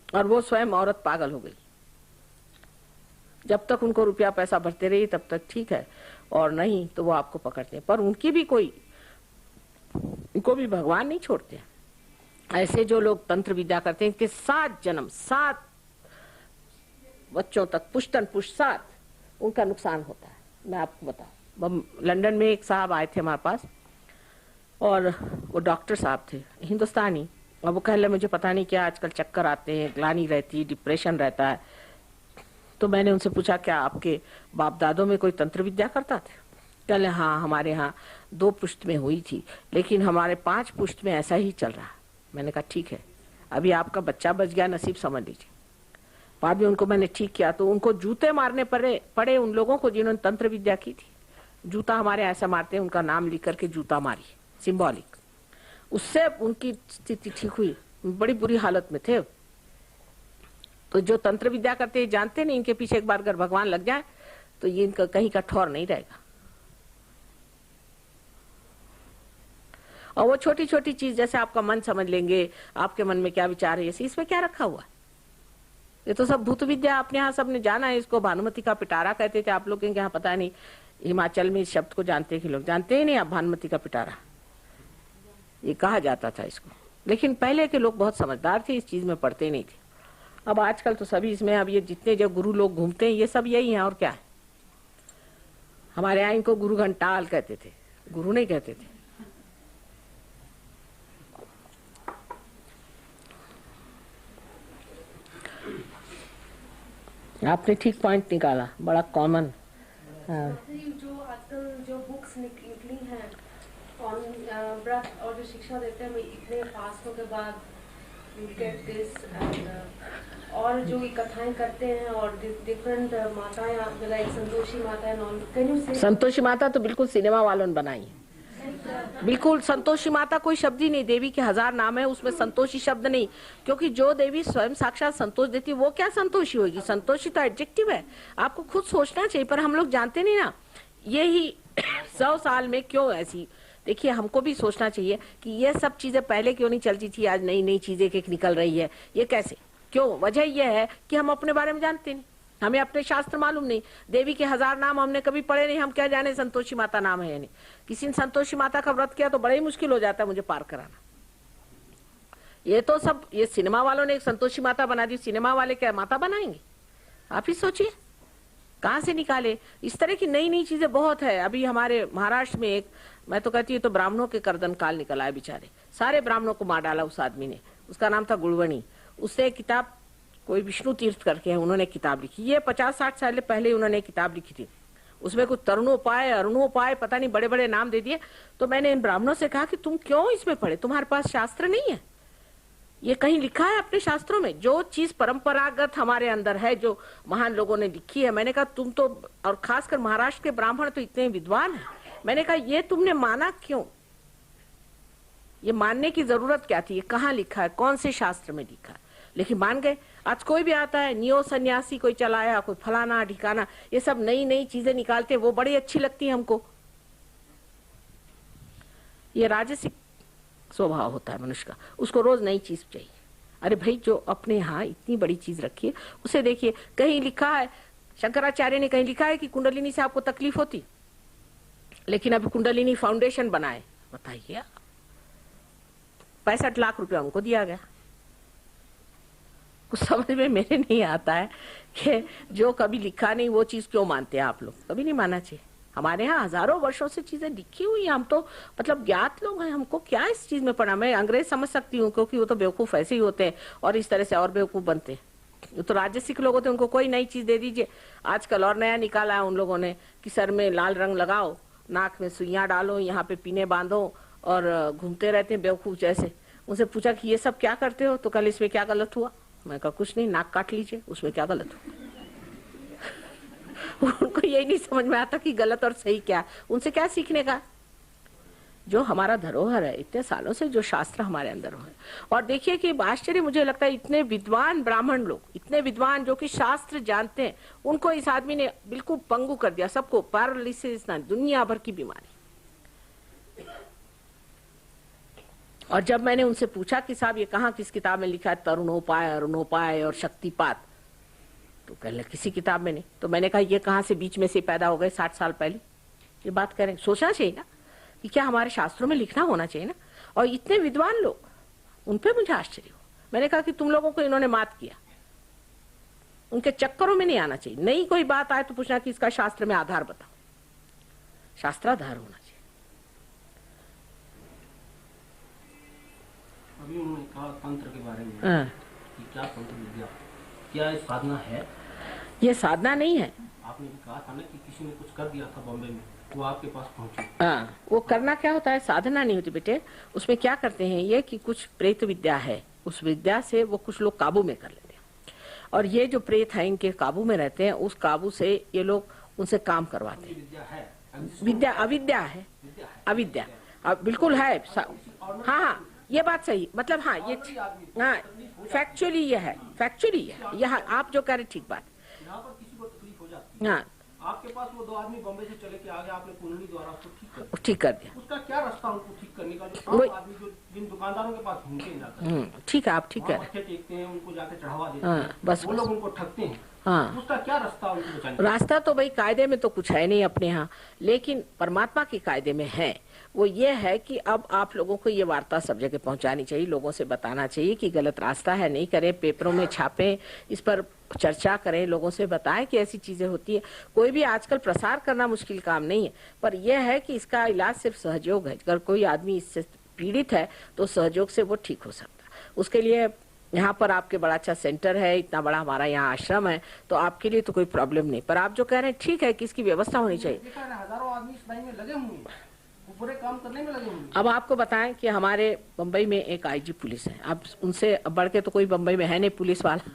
S1: और वो स्वयं औरत पागल हो गई। जब तक उनको रुपया पैसा भरते रहिए तब तक ठीक है, और नहीं तो वो आपको पकड़ते हैं। पर उनकी भी कोई, उनको भी भगवान नहीं छोड़ते। ऐसे जो लोग तंत्र विद्या करते हैं इनके 7 जन्म 7 बच्चों तक पुश्तन पुष्ट 7 उनका नुकसान होता है। मैं आपको बताऊं, लंदन में एक साहब आए थे हमारे पास और वो डॉक्टर साहब थे हिंदुस्तानी, और वो कह रहे मुझे पता नहीं क्या आजकल चक्कर आते हैं, ग्लानि रहती है, डिप्रेशन रहता है। तो मैंने उनसे पूछा क्या आपके बाप दादों में कोई तंत्र विद्या करता था? कह रहे हाँ हमारे यहाँ 2 पुश्त में हुई थी, लेकिन हमारे 5 पुश्त में ऐसा ही चल रहा। मैंने कहा ठीक है, अभी आपका बच्चा बच गया, नसीब समझ लीजिए। बाद में उनको मैंने ठीक किया तो उनको जूते मारने पड़े उन लोगों को जिन्होंने तंत्र विद्या की थी। जूता हमारे ऐसा मारते हैं, उनका नाम लिख करके जूता मारी, सिंबॉलिक। उससे उनकी स्थिति ठीक हुई, बड़ी बुरी हालत में थे। तो जो तंत्र विद्या करते हैं जानते नहीं, इनके पीछे एक बार अगर भगवान लग जाए तो ये इनका कहीं का ठौर नहीं रहेगा। और वो छोटी छोटी चीज जैसे आपका मन समझ लेंगे, आपके मन में क्या विचार है, इसमें क्या रखा हुआ है? ये तो सब भूत विद्या अपने यहाँ सबने जाना है। इसको भानुमति का पिटारा कहते थे, आप लोग के यहाँ पता नहीं, हिमाचल में इस शब्द को जानते हैं कि लोग जानते ही नहीं। आप भानुमति का पिटारा ये कहा जाता था इसको। लेकिन पहले के लोग बहुत समझदार थे, इस चीज में पड़ते नहीं थे। अब आजकल तो सभी इसमें, अब ये जितने जो गुरु लोग घूमते हैं ये सब यही हैं और क्या है। हमारे यहाँ इनको गुरु घंटाल कहते थे, गुरु नहीं कहते थे। आपने ठीक पॉइंट निकाला, बड़ा कॉमन।
S4: जो आजकल जो बुक्स निकली हैं ऑन व्रत और जो शिक्षा देते हैं इतने फास्टों के बाद you get this and और जो ये कथाएं करते हैं और डिफरेंट माताएं, like Santoshi Mata and all, can you से?
S1: संतोषी माता तो बिल्कुल सिनेमा वालों ने बनाई है, बिल्कुल। संतोषी माता कोई शब्द ही नहीं, देवी के 1000 नाम है, उसमें संतोषी शब्द नहीं, क्योंकि जो देवी स्वयं साक्षात संतोष देती है वो क्या संतोषी होगी? संतोषी तो एडजेक्टिव है, आपको खुद सोचना चाहिए, पर हम लोग जानते नहीं ना। यही 100 साल में क्यों ऐसी, देखिए हमको भी सोचना चाहिए कि ये सब चीजें पहले क्यों नहीं चलती थी, आज नई नई चीजें निकल रही है, ये कैसे, क्यों? वजह यह है कि हम अपने बारे में जानते नहीं, हमें अपने शास्त्र मालूम नहीं। देवी के 1000 नाम हमने कभी पढ़े नहीं, हम क्या जाने संतोषी माता नाम है या नहीं। किसी ने संतोषी माता का व्रत किया तो बड़ा ही मुश्किल हो जाता है मुझे पार कराना। ये तो सब ये सिनेमा वालों ने एक संतोषी माता बना दी, सिनेमा वाले क्या माता बनाएंगे? आप ही सोचिए कहां से निकाले। इस तरह की नई नई चीजें बहुत है। अभी हमारे महाराष्ट्र में एक, मैं तो कहती हूँ तो ब्राह्मणों के कर्दन काल निकला है, बेचारे सारे ब्राह्मणों को मार डाला उस आदमी ने। उसका नाम था गुड़वणी। उसने किताब, कोई विष्णु तीर्थ करके है, उन्होंने किताब लिखी, ये 50-60 साल पहले उन्होंने किताब लिखी थी। उसमें कुछ तरुणोपाय, अरुणोपाय, पता नहीं बड़े बड़े नाम दे दिए। तो मैंने इन ब्राह्मणों से कहा कि तुम क्यों इसमें पढ़े, तुम्हारे पास शास्त्र नहीं है? ये कहीं लिखा है अपने शास्त्रों में? जो चीज परंपरागत हमारे अंदर है, जो महान लोगों ने लिखी है। मैंने कहा तुम तो, और खासकर महाराष्ट्र के ब्राह्मण तो इतने विद्वान हैं, मैंने कहा ये तुमने माना क्यों? ये मानने की जरूरत क्या थी? ये कहाँ लिखा है, कौन से शास्त्र में लिखा है? लेकिन मान गए। आज कोई भी आता है, नियो सन्यासी कोई चलाया, कोई फलाना ढिकाना, ये सब नई नई चीजें निकालते, वो बड़ी अच्छी लगती है हमको। ये राजसिक स्वभाव होता है मनुष्य का, उसको रोज नई चीज चाहिए। अरे भाई, जो अपने यहाँ इतनी बड़ी चीज रखी है उसे देखिए। कहीं लिखा है, शंकराचार्य ने कहीं लिखा है कि कुंडलिनी से आपको तकलीफ होती, लेकिन अभी कुंडलिनी फाउंडेशन बनाए, बताइए 65 लाख रुपया उनको दिया गया। कुछ समझ में मेरे नहीं आता है कि जो कभी लिखा नहीं वो चीज क्यों मानते हैं आप लोग? कभी नहीं मानना चाहिए। हमारे यहाँ हजारों वर्षों से चीजें लिखी हुई हैं, हम तो मतलब ज्ञात लोग हैं, हमको क्या इस चीज में पढ़ा। मैं अंग्रेज समझ सकती हूँ, क्योंकि वो तो बेवकूफ ऐसे ही होते हैं और इस तरह से और बेवकूफ बनते हैं। वो तो राजसिक लोग होते हैं, उनको कोई नई चीज दे दीजिए। आजकल और नया निकाला है उन लोगों ने कि सर में लाल रंग लगाओ, नाक में सुइयां डालो, यहाँ पे पीने बांधो और घूमते रहते हैं बेवकूफ जैसे। उनसे पूछा कि ये सब क्या करते हो, तो कल इसमें क्या गलत हुआ? मैं कहा कुछ नहीं, नाक काट लीजिए, उसमें क्या गलत हुआ? उनको यही नहीं समझ में आता कि गलत और सही क्या। उनसे क्या सीखने का? जो हमारा धरोहर है, इतने सालों से जो शास्त्र हमारे अंदर है। और देखिए कि आश्चर्य मुझे लगता है, इतने विद्वान ब्राह्मण लोग, इतने विद्वान जो कि शास्त्र जानते हैं, उनको इस आदमी ने बिल्कुल पंगु कर दिया, सबको पैरालिसिस ना, दुनिया भर की बीमारी। और जब मैंने उनसे पूछा कि साहब ये कहाँ किस किताब में लिखा है, तरुणोपाय, अरुणोपाय और शक्तिपात, तो कहने किसी किताब में नहीं। तो मैंने कहा ये कहाँ से बीच में से पैदा हो गए 60 साल पहले? ये बात करें, सोचना चाहिए ना कि क्या हमारे शास्त्रों में लिखना होना चाहिए ना। और इतने विद्वान लोग, उन पे मुझे आश्चर्य हो। मैंने कहा कि तुम लोगों को इन्होंने मात किया, उनके चक्करों में नहीं आना चाहिए। नई कोई बात आए तो पूछना कि इसका शास्त्र में आधार बताओ, शास्त्राधार होना चाहिए।
S5: अभी उन्होंने कहा तंत्र के बारे में कि क्या तंत्र विद्या, क्या ये साधना है?
S1: ये साधना नहीं है।
S5: आपने भी कहा था ना कि किसी ने कुछ कर दिया था बॉम्बे में, वो आपके पास पहुंची।
S1: हाँ, वो करना क्या होता है, साधना नहीं होती बेटे। उसमें क्या करते हैं ये कि कुछ प्रेत विद्या है, उस विद्या से वो कुछ लोग काबू में कर लेते हैं। और ये जो प्रेत है इनके काबू में रहते हैं, उस काबू से ये लोग उनसे काम करवाते हैं। विद्या अविद्या है, अविद्या बिल्कुल है। हाँ हाँ, ये बात सही, मतलब हाँ ये हाँ फैक्चुअली ये है, फैक्चुअली ये यहाँ आप जो कह रहे ठीक बात।
S5: यहाँ पर किसी को तकलीफ हो जाती है,
S1: हाँ,
S5: आपके पास वो 2 आदमी बॉम्बे से चले के आ गए, आपने कुंडली द्वारा उसको
S1: ठीक कर दिया।
S5: उसका क्या रास्ता उनको ठीक करने का? जो 5 आदमी जो जिन दुकानदारों के पास घूमते हैं जाकर,
S1: ठीक है, आप ठीक है,
S5: मत्थे टेकते हैं, उनको जाके चढ़ावा देते
S1: हाँ,
S5: हैं,
S1: बस
S5: वो लोग उनको ठगते हैं,
S1: हाँ,
S5: उसका क्या रास्ता उनको बचाने का?
S1: रास्ता तो भाई कायदे में तो कुछ है नहीं अपने यहाँ, लेकिन परमात्मा के कायदे में है। वो ये है कि अब आप लोगों को ये वार्ता सब जगह पहुंचानी चाहिए, लोगों से बताना चाहिए कि गलत रास्ता है, नहीं करें, पेपरों में छापें, इस पर चर्चा करें, लोगों से बताएं कि ऐसी चीजें होती है। कोई भी आजकल प्रसार करना मुश्किल काम नहीं है, पर यह है कि इसका इलाज सिर्फ सहयोग है। अगर कोई आदमी इससे पीड़ित है तो सहयोग से वो ठीक हो सकता है। उसके लिए यहाँ पर आपके बड़ा अच्छा सेंटर है, इतना बड़ा हमारा यहाँ आश्रम है, तो आपके लिए तो कोई प्रॉब्लम नहीं। पर आप जो कह रहे हैं ठीक है कि इसकी व्यवस्था होनी चाहिए।
S5: देखा है, हजारों आदमी इस लाइन में लगे हुए हैं, वो पूरे काम करने में लगे हुए हैं।
S1: अब आपको बताएं कि हमारे बम्बई में एक आईजी पुलिस है, अब उनसे बढ़ के तो कोई बम्बई में है नहीं पुलिस वाला,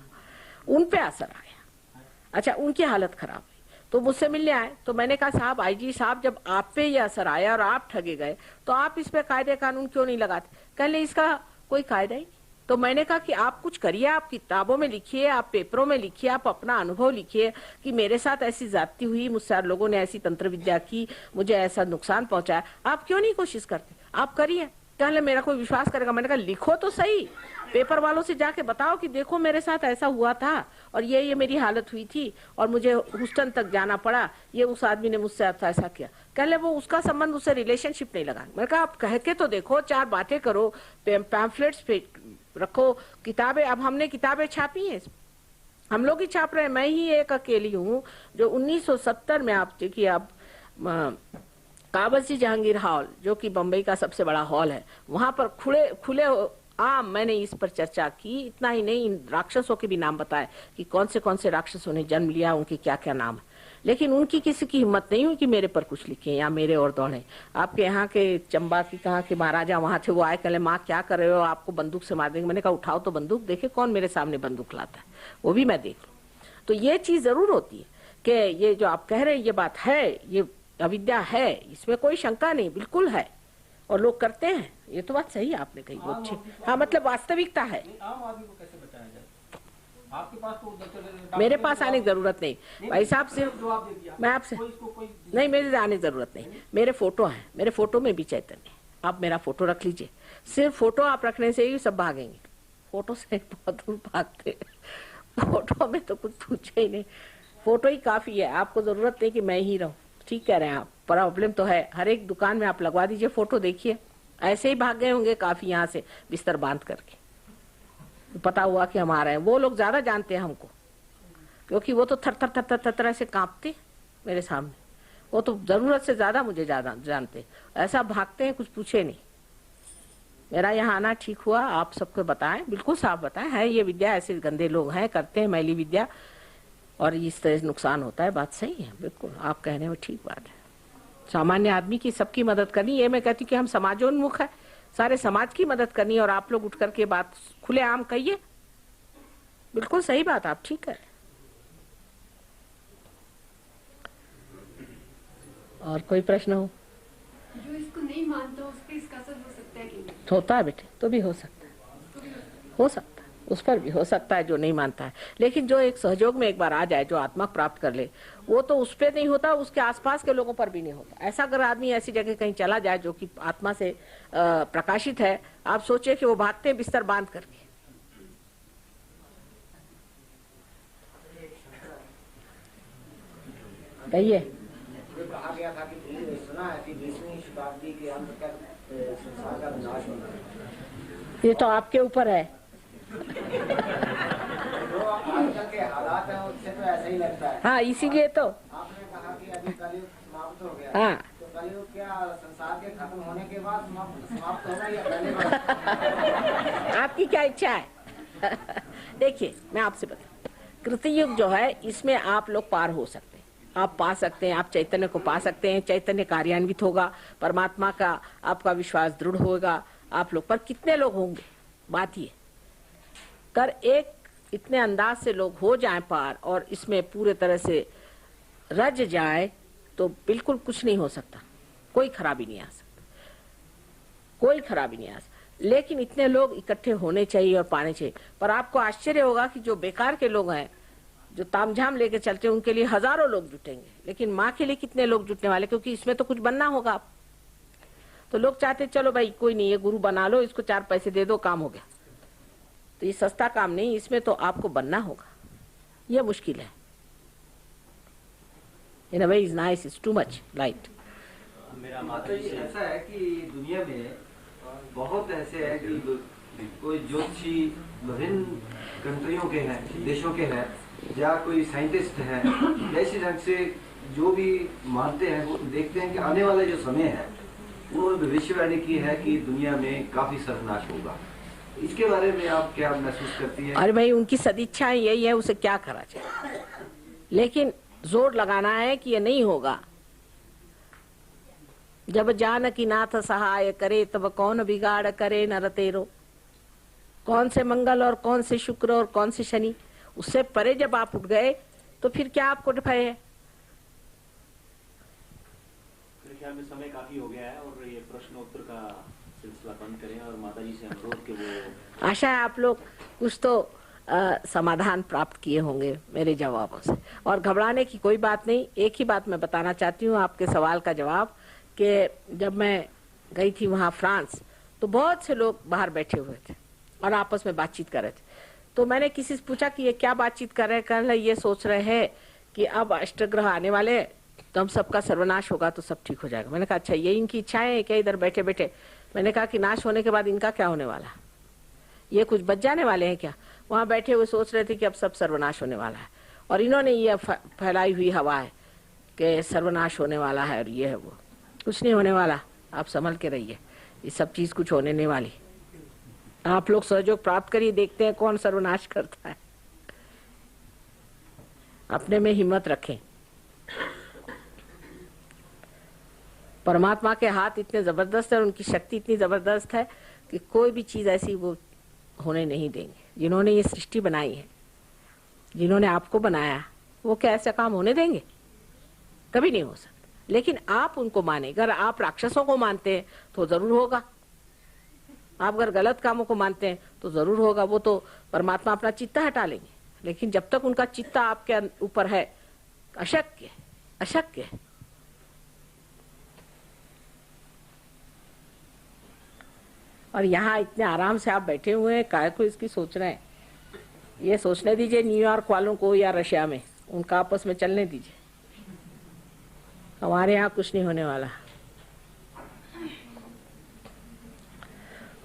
S1: उन पे असर आया। अच्छा, उनकी हालत खराब हुई तो मुझसे मिलने आए, तो मैंने कहा साहब, आईजी साहब, जब आप पे ये असर आया और आप ठगे गए तो आप इस पे कायदे कानून क्यों नहीं लगाते? कहने इसका कोई कायदा ही नहीं। तो मैंने कहा कि आप कुछ करिए, आप किताबों में लिखिए, आप पेपरों में लिखिए, आप अपना अनुभव लिखिए कि मेरे साथ ऐसी जाती हुई, मुझसे लोगों ने ऐसी तंत्र विद्या की, मुझे ऐसा नुकसान पहुंचाया। आप क्यों नहीं कोशिश करते? आप करिए। कहने मेरा कोई विश्वास करेगा? मैंने कहा लिखो तो सही, पेपर वालों से जाके बताओ कि देखो मेरे साथ ऐसा हुआ था और ये मेरी हालत हुई थी और मुझे ह्यूस्टन तक जाना पड़ा, ये उस आदमी ने मुझसे ऐसा किया। कहले वो उसका संबंध उससे रिलेशनशिप नहीं लगा। मैंने कहा आप कह के तो देखो, 4 बातें करो, पैम्फलेट्स पे रखो, किताबें। अब हमने किताबें छापी हैं, हम लोग ही छाप रहे हैं। मैं ही एक अकेली हूँ जो 1970 में, आप देखिए, अब काबसी जहांगीर हॉल जो कि बम्बई का सबसे बड़ा हॉल है, वहां पर खुले आम मैंने इस पर चर्चा की। इतना ही नहीं, इन राक्षसों के भी नाम बताए कि कौन से राक्षसों ने जन्म लिया, उनके क्या क्या नाम है। लेकिन उनकी किसी की हिम्मत नहीं हुई कि मेरे पर कुछ लिखे या मेरे और दौड़े। आपके यहाँ के चंबा की कहा कि महाराजा वहां थे, वो आए, कहले माँ क्या कर रहे हो, आपको बंदूक से मार देंगे। मैंने कहा उठाओ तो बंदूक, देखे कौन मेरे सामने बंदूक लाता है, वो भी मैं देख लूं। तो ये चीज जरूर होती है कि ये जो आप कह रहे हैं ये बात है, ये अविद्या है, इसमें कोई शंका नहीं, बिल्कुल है, और लोग करते हैं। ये तो बात सही है आपने कही, वो अच्छी, हाँ, मतलब वास्तविकता है।
S5: आम आदमी को कैसे बचाया जाए? आपके पास तो
S1: मेरे पास आने की जरूरत नहीं भाई साहब, सिर्फ
S5: जवाब दे दिया।
S1: मैं आपसे
S5: कोई
S1: नहीं, मेरे आने की जरूरत नहीं। मेरे फोटो हैं, मेरे फोटो में भी चैतन्य। आप मेरा फोटो रख लीजिए, सिर्फ फोटो आप रखने से ही सब भागेंगे। फोटो से बहुत दूर भागते, फोटो में तो कुछ पूछे ही नहीं, फोटो ही काफी है। आपको जरूरत नहीं कि मैं ही रहूं। ठीक कह रहे हैं आप, प्रॉब्लम तो है। हर एक दुकान में आप लगवा दीजिए फोटो, देखिए ऐसे ही भाग गए होंगे काफी यहाँ से बिस्तर बांध करके। पता हुआ कि हम आ रहे हैं, वो लोग ज्यादा जानते हैं हमको, क्योंकि वो तो थर थर थर थर थर ऐसे कांपते मेरे सामने। वो तो जरूरत से ज्यादा मुझे ज्यादा जानते, ऐसा भागते हैं कुछ पूछे नहीं। मेरा यहाँ आना ठीक हुआ, आप सबको बताएं, बिल्कुल साफ बताएं, है ये विद्या, ऐसे गंदे लोग हैं, करते हैं मैली विद्या और इस तरह से नुकसान होता है। बात सही है, बिल्कुल आप कहने में ठीक बात है। सामान्य आदमी की सबकी मदद करनी, ये मैं कहती हूँ कि हम समाजोन्मुख है, सारे समाज की मदद करनी, और आप लोग उठ करके बात खुलेआम कहिए, बिल्कुल सही बात, आप ठीक है। और कोई प्रश्न हो?
S4: जो इसको नहीं मानता उस पर इसका असर हो सकता है कि नहीं?
S1: होता है बेटे, तो भी हो सकता है, हो सकता है, उस पर भी हो सकता है जो नहीं मानता है। लेकिन जो एक सहयोग में एक बार आ जाए, जो आत्मा प्राप्त कर ले, वो तो उस पर नहीं होता, उसके आसपास के लोगों पर भी नहीं होता। ऐसा अगर आदमी ऐसी जगह कहीं चला जाए जो कि आत्मा से प्रकाशित है, आप सोचिए कि वो भागते हैं बिस्तर बांध करके। कहिए।
S3: कहा गया था कि सुना है कि 20वीं शताब्दी के अंत तक संसार का विनाश होना है।
S1: ये तो आपके ऊपर है।
S3: जो आजकल के हालात हैं उससे तो ऐसा ही लगता है।
S1: हाँ, इसीलिए तो
S3: आपने कहा कि अभी कलयुग समाप्त हो गया।
S1: हाँ,
S3: तो कलयुग क्या संसार के खत्म होने के बाद समाप्त होगा या पहले?
S1: आपकी क्या इच्छा है? देखिए मैं आपसे बताऊं, कृतयुग जो है इसमें आप लोग पार हो सकते हैं, आप पा सकते हैं, आप चैतन्य को पा सकते हैं, चैतन्य कार्यान्वित होगा, परमात्मा का आपका विश्वास दृढ़ होगा आप लोग पर। कितने लोग होंगे बात ये कर, एक इतने अंदाज से लोग हो जाएं पार और इसमें पूरे तरह से रज जाए तो बिल्कुल कुछ नहीं हो सकता, कोई खराबी नहीं आ सकता, कोई खराबी नहीं आ सकती। लेकिन इतने लोग इकट्ठे होने चाहिए और पाने चाहिए। पर आपको आश्चर्य होगा कि जो बेकार के लोग हैं, जो तामझाम लेके चलते हैं, उनके लिए हजारों लोग जुटेंगे, लेकिन माँ के लिए कितने लोग जुटने वाले, क्योंकि इसमें तो कुछ बनना होगा। तो लोग चाहते चलो भाई कोई नहीं, ये गुरु बना लो, इसको 4 पैसे दे दो, काम हो गया। तो ये सस्ता काम नहीं, इसमें तो आपको बनना होगा, ये मुश्किल है। In a way, it's nice. It's too much light.
S5: मेरा
S3: माता जी ऐसा है कि दुनिया में बहुत ऐसे हैं कि कोई ज्योतिषी विभिन्न कंट्रियों के हैं, देशों के हैं, या कोई साइंटिस्ट हैं, ऐसे ढंग से जो भी मानते हैं वो देखते हैं कि आने वाला जो समय है उन्होंने भविष्यवाणी की है कि दुनिया में काफी सर्वनाश होगा। इसके बारे में आप क्या महसूस करती हैं?
S1: अरे भाई, उनकी सदिच्छाएं यही है, उसे क्या करा जाए, लेकिन जोर लगाना है कि ये नहीं होगा। जब जानकी नाथ सहाय करे तब कौन बिगाड़ करे नर तेरो। कौन से मंगल और कौन से शुक्र और कौन से शनि, उससे परे जब आप उठ गए तो फिर क्या आपको भय है?
S6: मेरे ख्याल में समय काफी हो गया है और ये प्रश्न उत्तर का सिलसिला बंद करें और माता जी से अनुरोध के वो
S1: आशा है आप लोग कुछ तो समाधान प्राप्त किए होंगे मेरे जवाबों से, और घबराने की कोई बात नहीं। एक ही बात मैं बताना चाहती हूँ आपके सवाल का जवाब, कि जब मैं गई थी वहाँ फ्रांस तो बहुत से लोग बाहर बैठे हुए थे और आपस में बातचीत कर रहे थे। तो मैंने किसी से पूछा कि ये क्या बातचीत कर रहे हैं? कल ये सोच रहे हैं कि अब अष्टग्रह आने वाले तो हम सबका सर्वनाश होगा तो सब ठीक हो जाएगा। मैंने कहा अच्छा, ये इनकी इच्छाएं है क्या इधर बैठे बैठे? मैंने कहा कि नाश होने के बाद इनका क्या होने वाला, ये कुछ बच जाने वाले हैं क्या? वहां बैठे हुए सोच रहे थे कि अब सब सर्वनाश होने वाला है, और इन्होंने ये फैलाई हुई हवा है कि सर्वनाश होने वाला है और ये है वो। कुछ नहीं होने वाला, आप संभल के रहिए, ये सब चीज कुछ होने नहीं वाली। आप लोग सहयोग प्राप्त करिए, देखते हैं कौन सर्वनाश करता है। अपने में हिम्मत रखें। परमात्मा के हाथ इतने जबरदस्त है, उनकी शक्ति इतनी जबरदस्त है कि कोई भी चीज ऐसी वो होने नहीं देंगे। जिन्होंने ये सृष्टि बनाई है, जिन्होंने आपको बनाया, वो क्या ऐसा काम होने देंगे? कभी नहीं हो सकता। लेकिन आप उनको माने। अगर आप राक्षसों को मानते हैं तो जरूर होगा, आप अगर गलत कामों को मानते हैं तो जरूर होगा। वो तो परमात्मा अपना चित्ता हटा लेंगे, लेकिन जब तक उनका चित्ता आपके ऊपर है, अशक्य अशक्य है। और यहाँ इतने आराम से आप बैठे हुए हैं, काय को इसकी सोच रहे हैं? ये सोचने दीजिए न्यूयॉर्क वालों को या रशिया में, उनका आपस में चलने दीजिए। हमारे यहाँ कुछ नहीं होने वाला।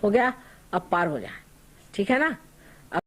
S1: हो गया, अब पार हो जाए, ठीक है ना?